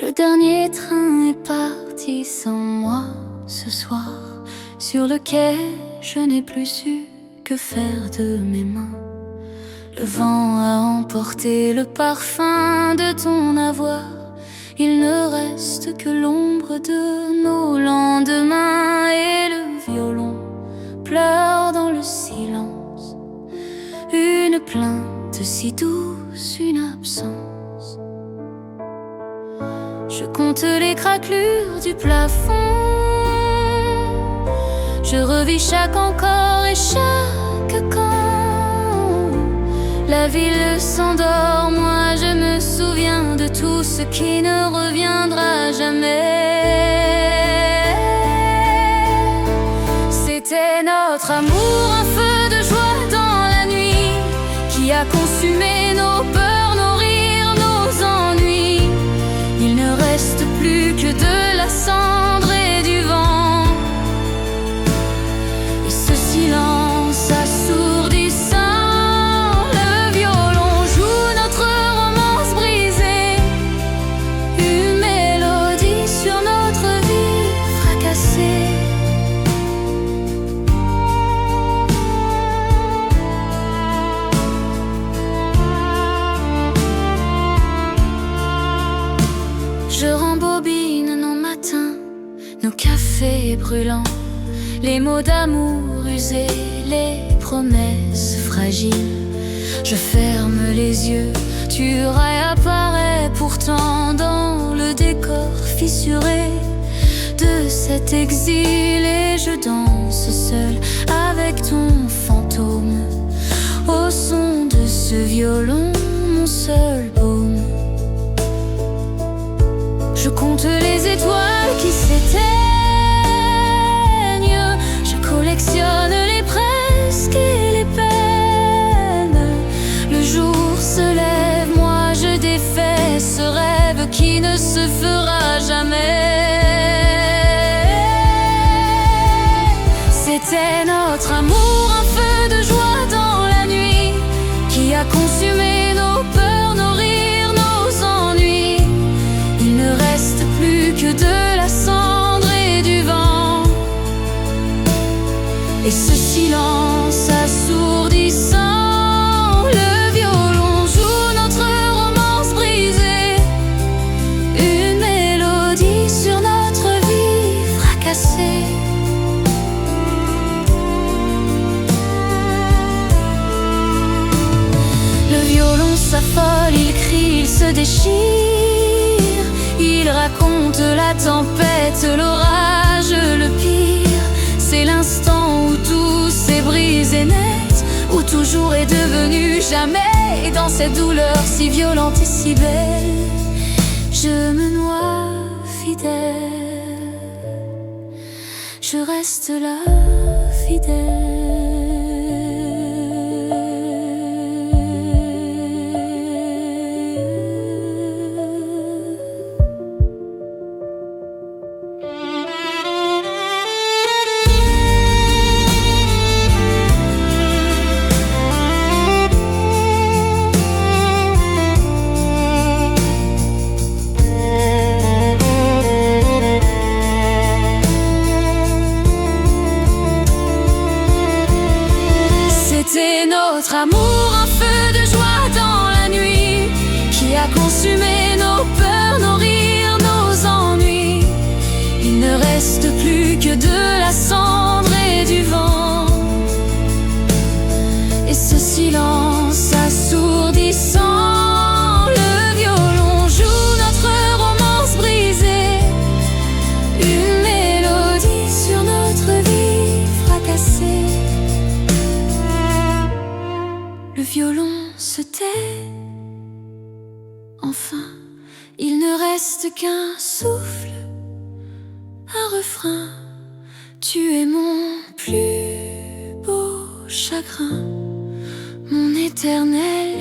Le dernier train est parti sans moi ce soir. Sur le quai, je n'ai plus su que faire de mes mains. Le vent a emporté le parfum de ton avoir. Il ne reste que l'ombre de nos lendemains. Et le violon pleure dans le silence, une plainte si douce, une absence. Je compte les craquelures du plafond, je revis chaque encore et chaque quand. La ville s'endort, moi je me souviens de tout ce qui ne reviendra jamais. C'était notre amour, un feu de joie dans la nuit, qui a consumé nos peurs, nos rires, nos ennuis. Il ne reste plus que de la cendre et du vent, et ce silence assourdissant. Le violon joue notre romance brisée, une mélodie sur notre vie fracassée. Je rembobine nos matins, nos cafés brûlants, les mots d'amour usés, les promesses fragiles. Je ferme les yeux, tu réapparais pourtant dans le décor fissuré de cet exil. Et je danse seul avec ton fantôme, au son de ce violon, mon seul baume. Je compte les étoiles qui s'éteignent, je collectionne les presque et les peines. Le jour se lève, moi je défais ce rêve qui ne se fera jamais. C'était notre amour, un feu de joie dans la nuit, qui a consumé nos peurs, nos rires, nos ennuis. Il ne reste plus que de la cendre et du vent, et ce silence assourdissant. Le violon joue notre romance brisée, une mélodie sur notre vie fracassée. Le violon s'affole, il crie, il se déchire. Il raconte la tempête, l'orage, le pire. C'est l'instant où tout s'est brisé net, où toujours est devenu jamais. Et dans cette douleur si violente et si belle, je me noie fidèle, je reste là fidèle. C'était notre amour, un feu de joie dans la nuit, qui a consumé nos peurs, nos rires, nos ennuis. Il ne reste plus que de la cendre et du vent, et ce silence assourdissant. Le violon joue notre romance brisée, une mélodie sur notre vie fracassée. Le violon se tait, enfin, il ne reste qu'un souffle, un refrain. Tu es mon plus beau chagrin, mon éternel